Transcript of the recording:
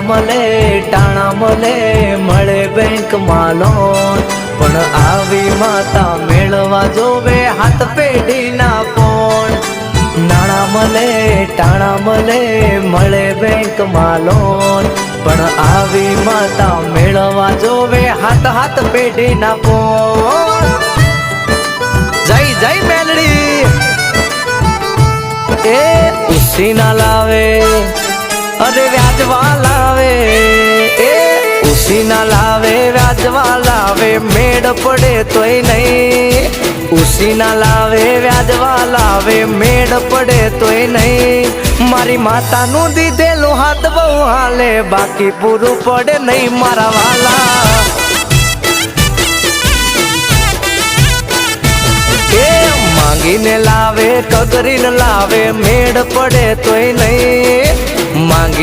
મળે ટાણા મળે મળે બેંકમાં લોન, પણ આવી માતા મેળવા જોવે હાથ પેઢીના ફોન. નાણાં મળે ટાણા મળે મળે બેંકમાં લોન, પણ આવી માતા મેળવા જોવે હાથ પેઢીના ફોન. જય જય મેલડી એ ઉસી ના લાવે અરે વ્યાજવા લાવે, એ ઉસી ના લાવે વ્યાજવા લાવે, મેળ પડે તોય નહીં. ઉસી ના લાવે વ્યાજવા લાવે, મેળ પડે તોય નહીં. મારી માતાનું દીધેલું હાથ બહુ હાલે, બાકી પૂરું પડે નહીં મારા વાલા. એ માંગીને લાવે કગરીને લાવે, મેળ પડે તોય નહીં. માંગી